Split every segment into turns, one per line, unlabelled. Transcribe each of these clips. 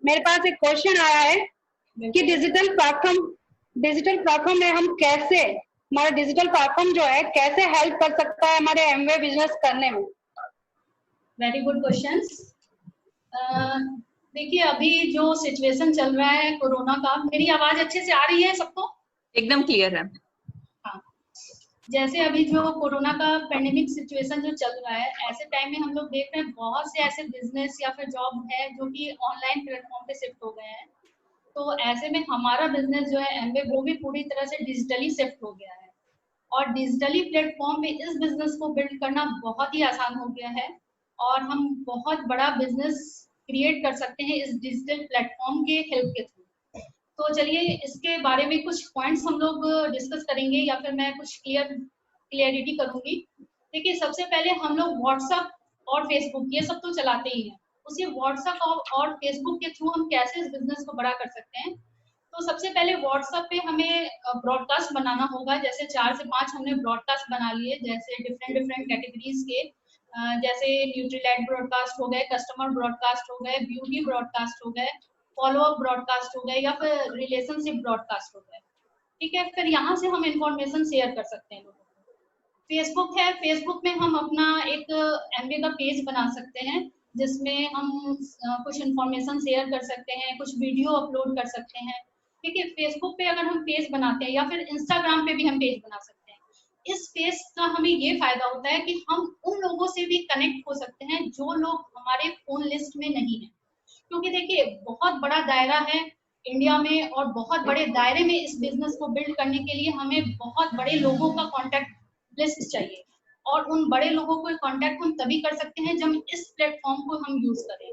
मेरे पास एक क्वेश्चन आया है कि डिजिटल प्लेटफॉर्म में हम कैसे, हमारा डिजिटल प्लेटफॉर्म जो है कैसे हेल्प कर सकता है हमारे एमवे बिजनेस करने में।
Very good questions. देखिए अभी जो सिचुएशन चल रहा है कोरोना का, मेरी आवाज अच्छे से आ रही है सबको?
एकदम क्लियर है।
हाँ, जैसे अभी जो कोरोना का पेंडेमिक सिचुएशन जो चल रहा है, ऐसे टाइम में हम लोग देख रहे हैं बहुत से ऐसे बिजनेस या फिर जॉब है जो कि ऑनलाइन प्लेटफॉर्म पे शिफ्ट हो गए हैं। तो ऐसे में हमारा बिजनेस जो है एमवे, वो भी पूरी तरह से डिजिटली शिफ्ट हो गया है और डिजिटली प्लेटफॉर्म में इस बिजनेस को बिल्ड करना बहुत ही आसान हो गया है और हम बहुत बड़ा बिजनेस क्रिएट कर सकते हैं इस डिजिटल प्लेटफॉर्म के हेल्प के थ्रू। तो चलिए इसके बारे में कुछ पॉइंट्स हम लोग डिस्कस करेंगे या फिर मैं कुछ क्लियरिटी करूंगी। देखिए सबसे पहले हम लोग व्हाट्सएप और फेसबुक ये सब तो चलाते ही हैं, उसी व्हाट्सएप और फेसबुक के थ्रू हम कैसे इस बिजनेस को बड़ा कर सकते हैं। तो सबसे पहले व्हाट्सएप पे हमें ब्रॉडकास्ट बनाना होगा। जैसे 4 से 5 हमने ब्रॉडकास्ट बना लिए, जैसे डिफरेंट कैटेगरीज के, जैसे न्यूट्रीलाइट ब्रॉडकास्ट हो गए, कस्टमर ब्रॉडकास्ट हो गए, ब्यूटी ब्रॉडकास्ट हो गए, फॉलोअप ब्रॉडकास्ट हो गए या फिर रिलेशनशिप ब्रॉडकास्ट हो गए। ठीक है, फिर यहाँ से हम इंफॉर्मेशन शेयर कर सकते हैं लोगों को। फेसबुक है, फेसबुक में हम अपना एक एमवे का पेज बना सकते हैं जिसमें हम कुछ इंफॉर्मेशन शेयर कर सकते हैं, कुछ वीडियो अपलोड कर सकते हैं। ठीक है, फेसबुक पे अगर हम पेज बनाते हैं या फिर इंस्टाग्राम पे भी हम पेज बना सकते हैं। इस पेज का हमें ये फायदा होता है कि हम उन लोगों से भी कनेक्ट हो सकते हैं जो लोग हमारे फोन लिस्ट में नहीं है, क्योंकि देखिए बहुत बड़ा दायरा है इंडिया में और बहुत बड़े दायरे में इस बिजनेस को बिल्ड करने के लिए हमें बहुत बड़े लोगों का कॉन्टेक्ट लिस्ट चाहिए और उन बड़े लोगों को कॉन्टेक्ट हम तभी कर सकते हैं जब इस प्लेटफॉर्म को हम यूज करें।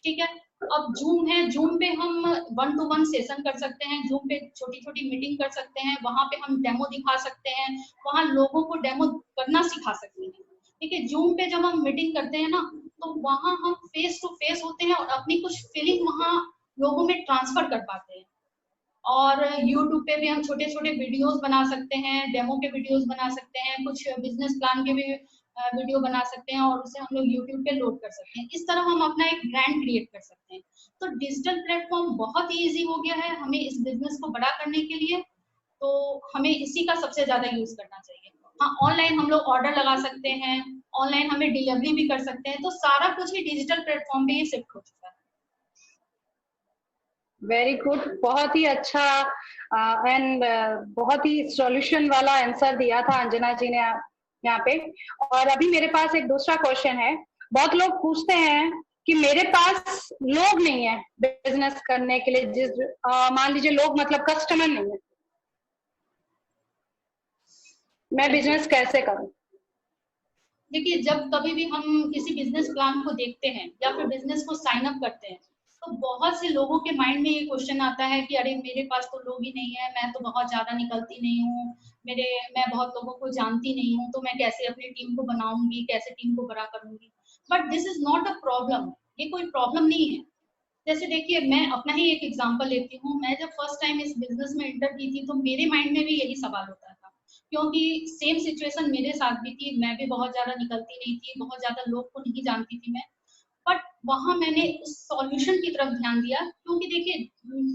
ठीक है, अब जूम है, जूम पे हम 1-to-1 सेशन कर सकते हैं, जूम पे छोटी छोटी मीटिंग कर सकते हैं, वहां पे हम डेमो दिखा सकते हैं, वहां लोगों को डेमो करना सिखा सकते हैं। ठीक है, जूम पे जब हम मीटिंग करते हैं ना तो वहां हम फेस टू फेस होते हैं और अपनी कुछ फीलिंग वहां लोगों में ट्रांसफर कर पाते हैं। और यूट्यूब पे भी हम छोटे छोटे वीडियोस बना सकते हैं, डेमो के वीडियोस बना सकते हैं, कुछ बिजनेस प्लान के भी वीडियो बना सकते हैं और उसे हम लोग यूट्यूब पे लोड कर सकते हैं। इस तरह हम अपना एक ब्रांड क्रिएट कर सकते हैं। तो डिजिटल प्लेटफॉर्म बहुत ही ईजी हो गया है हमें इस बिजनेस को बड़ा करने के लिए, तो हमें इसी का सबसे ज्यादा यूज करना चाहिए। हाँ, ऑनलाइन हम लोग ऑर्डर लगा सकते हैं, ऑनलाइन हमें डिलीवरी भी कर सकते हैं, तो सारा कुछ ही डिजिटल प्लेटफॉर्म पे ही शिफ्ट हो चुका है।
वेरी गुड, बहुत ही अच्छा एंड बहुत ही सॉल्यूशन वाला आंसर दिया था अंजना जी ने यहाँ पे। और अभी मेरे पास एक दूसरा क्वेश्चन है। बहुत लोग पूछते हैं कि मेरे पास लोग नहीं है बिजनेस करने के लिए, जिस मान लीजिए लोग मतलब कस्टमर नहीं है, मैं बिजनेस कैसे करूं?
देखिए जब कभी भी हम किसी बिजनेस प्लान को देखते हैं या फिर बिजनेस को साइन अप करते हैं तो बहुत से लोगों के माइंड में ये क्वेश्चन आता है कि अरे मेरे पास तो लोग ही नहीं है, मैं तो बहुत ज्यादा निकलती नहीं हूँ, मैं बहुत लोगों को जानती नहीं हूँ, तो मैं कैसे अपनी टीम को बनाऊंगी, कैसे टीम को बड़ा करूंगी। But this is not a problem, ये कोई प्रॉब्लम नहीं है। जैसे देखिए मैं अपना ही एक एग्जांपल लेती हूँ। मैं जब फर्स्ट टाइम इस बिजनेस में एंटर की थी तो मेरे माइंड में भी यही सवाल होता था, क्योंकि सेम सिचुएशन मेरे साथ भी थी। मैं भी बहुत ज्यादा निकलती नहीं थी, बहुत ज्यादा लोग को नहीं जानती थी मैं। बट वहां मैंने उस सॉल्यूशन की तरफ ध्यान दिया, क्योंकि देखिए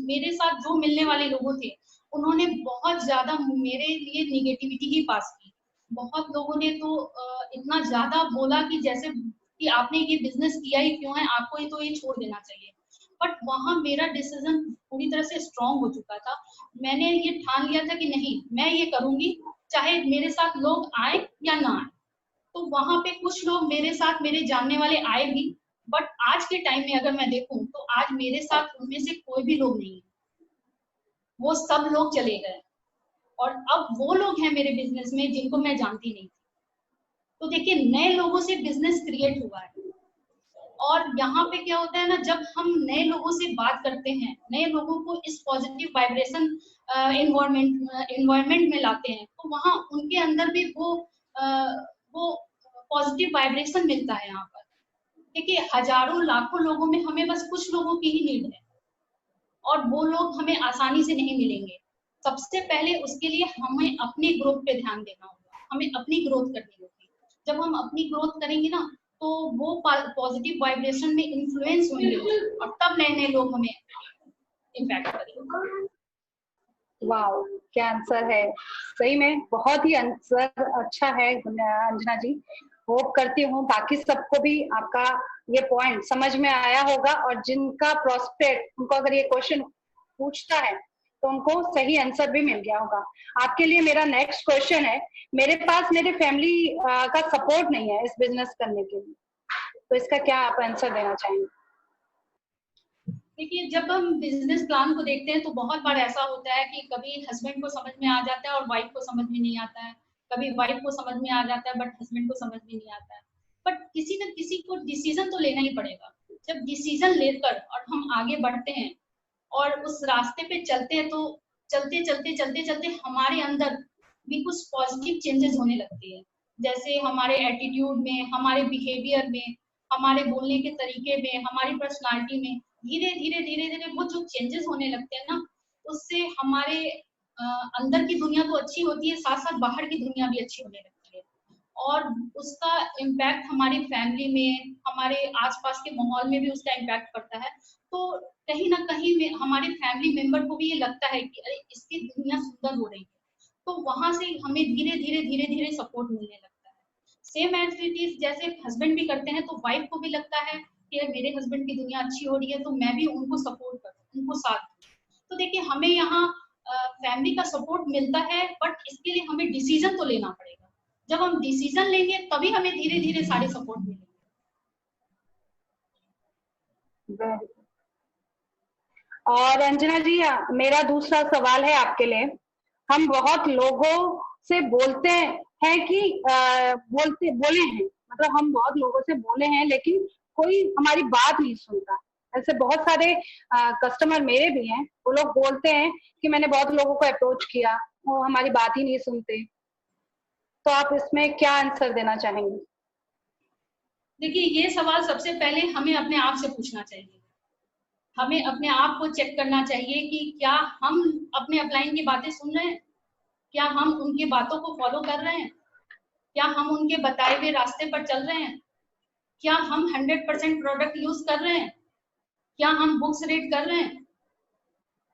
मेरे साथ जो मिलने वाले लोगों थे उन्होंने बहुत ज्यादा मेरे लिए निगेटिविटी ही पास की। बहुत लोगों ने तो इतना ज्यादा बोला कि जैसे कि आपने ये बिजनेस किया ही क्यों है, आपको ही तो ये छोड़ देना चाहिए। बट वहां मेरा डिसीजन पूरी तरह से स्ट्रांग हो चुका था। मैंने ये ठान लिया था कि नहीं, मैं ये करूंगी चाहे मेरे साथ लोग आए या ना आए। तो वहां पे कुछ लोग मेरे साथ, मेरे जानने वाले आए भी, बट आज के टाइम में अगर मैं देखूं तो आज मेरे साथ उनमें से कोई भी लोग नहीं है, वो सब लोग चले गए और अब वो लोग हैं मेरे बिजनेस में जिनको मैं जानती नहीं थी। तो देखिए नए लोगों से बिजनेस क्रिएट हुआ है। और यहाँ पे क्या होता है ना, जब हम नए लोगों से बात करते हैं, नए लोगों को इस पॉजिटिव वाइब्रेशन एनवायरमेंट में लाते हैं, तो वहाँ उनके अंदर भी वो पॉजिटिव वाइब्रेशन मिलता है। यहाँ पर देखिए हजारों लाखों लोगों में हमें बस कुछ लोगों की ही नीड है और वो लोग हमें आसानी से नहीं मिलेंगे। सबसे पहले उसके लिए हमें अपने ग्रोथ पे ध्यान देना होगा, हमें अपनी ग्रोथ करनी होगी। जब हम अपनी ग्रोथ करेंगे ना तो वो पॉजिटिव वाइब्रेशन में इन्फ्लुएंस होंगे और तब नए नए लोग हमें इम्पैक्ट करेंगे।
वाओ, क्या आंसर है, सही में बहुत ही आंसर अच्छा है अंजना जी। होप करती हूँ बाकी सबको भी आपका ये पॉइंट समझ में आया होगा, और जिनका प्रोस्पेक्ट उनको अगर ये क्वेश्चन पूछता है तो उनको सही आंसर भी मिल गया होगा। आपके लिए मेरा नेक्स्ट क्वेश्चन है, मेरे पास मेरे फैमिली का सपोर्ट नहीं है इस बिजनेस करने के लिए, तो इसका क्या आप आंसर देना चाहेंगे?
देखिए, जब हम बिजनेस प्लान को देखते हैं तो बहुत बार ऐसा होता है कि कभी हस्बैंड को समझ में आ जाता है और वाइफ को समझ में नहीं आता है, कभी वाइफ को समझ में आ जाता है बट हस्बैंड को समझ में नहीं आता है। बट किसी न किसी को डिसीजन तो लेना ही पड़ेगा। जब डिसीजन लेकर और हम आगे बढ़ते हैं और उस रास्ते पे चलते हैं, तो चलते चलते चलते चलते हमारे अंदर भी कुछ पॉजिटिव चेंजेस होने लगते हैं। जैसे हमारे एटीट्यूड में, हमारे बिहेवियर में, हमारे बोलने के तरीके में, हमारी पर्सनालिटी में धीरे धीरे धीरे धीरे वो जो चेंजेस होने लगते हैं ना, उससे हमारे अंदर की दुनिया तो अच्छी होती है, साथ साथ बाहर की दुनिया भी अच्छी होने लगती है। और उसका इम्पैक्ट हमारी फैमिली में, हमारे आसपास के माहौल में भी उसका इम्पैक्ट पड़ता है। तो कहीं ना कहीं में हमारे फैमिली मेंबर को भी ये लगता है कि अरे इसकी दुनिया सुंदर हो रही है, तो वहां से हमें धीरे धीरे धीरे धीरे सपोर्ट मिलने लगता है। सेम एज इट इज, जैसे हस्बैंड भी करते हैं तो वाइफ को भी लगता है कि मेरे हस्बैंड की दुनिया अच्छी हो रही है तो मैं भी उनको सपोर्ट करूँ, उनको साथ दूं। तो देखिए, हमें यहाँ फैमिली का सपोर्ट मिलता है, बट इसके लिए हमें डिसीजन तो लेना पड़ेगा। जब हम डिसीजन लेंगे तभी हमें धीरे धीरे सारे सपोर्ट मिलेंगे।
और अंजना जी, मेरा दूसरा सवाल है आपके लिए। हम बहुत लोगों से बोलते हैं कि बोले हैं, मतलब हम बहुत लोगों से बोले हैं लेकिन कोई हमारी बात नहीं सुनता। ऐसे बहुत सारे कस्टमर मेरे भी हैं, वो लोग बोलते हैं कि मैंने बहुत लोगों को अप्रोच किया, वो हमारी बात ही नहीं सुनते। तो आप इसमें क्या आंसर देना चाहेंगे?
देखिए, ये सवाल सबसे पहले हमें अपने आप से पूछना चाहिए। हमें अपने आप को चेक करना चाहिए कि क्या हम अपने अपलाइन की बातें सुन रहे हैं, क्या हम उनकी बातों को फॉलो कर रहे हैं, क्या हम उनके बताए हुए रास्ते पर चल रहे हैं, क्या हम 100% प्रोडक्ट यूज कर रहे हैं, क्या हम बुक्स रीड कर रहे हैं,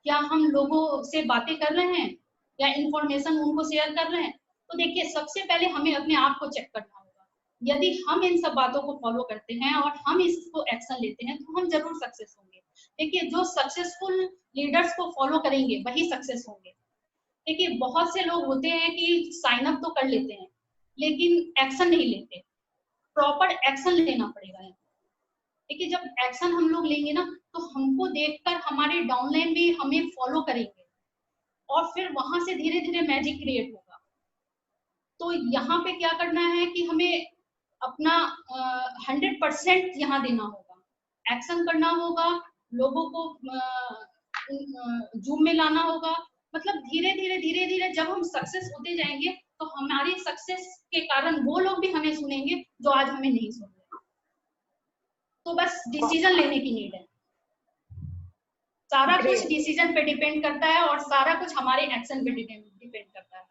क्या हम लोगों से बातें कर रहे हैं या इंफॉर्मेशन उनको शेयर कर रहे हैं। तो देखिए, सबसे पहले हमें अपने आप को चेक करना होगा। यदि हम इन सब बातों को फॉलो करते हैं और हम इसको एक्शन लेते हैं तो हम जरूर सक्सेस होंगे। देखिए, जो सक्सेसफुल लीडर्स को फॉलो करेंगे वही सक्सेस होंगे। देखिए, बहुत से लोग होते हैं कि साइन अप तो कर लेते हैं लेकिन एक्शन नहीं लेते। प्रॉपर एक्शन लेना पड़ेगा। देखिए, जब एक्शन हम लोग लेंगे ना, तो हमको देखकर हमारे डाउनलाइन भी हमें फॉलो करेंगे और फिर वहां से धीरे धीरे मैजिक क्रिएट होगा। तो यहाँ पे क्या करना है कि हमें अपना 100% यहाँ देना होगा, एक्शन करना होगा, लोगों को जूम में लाना होगा। मतलब धीरे धीरे धीरे धीरे जब हम सक्सेस होते जाएंगे तो हमारी सक्सेस के कारण वो लोग भी हमें सुनेंगे जो आज हमें नहीं सुन रहे। तो बस डिसीजन लेने की नीड है। सारा कुछ डिसीजन पे डिपेंड करता है और सारा कुछ हमारे एक्शन पे डिपेंड करता है।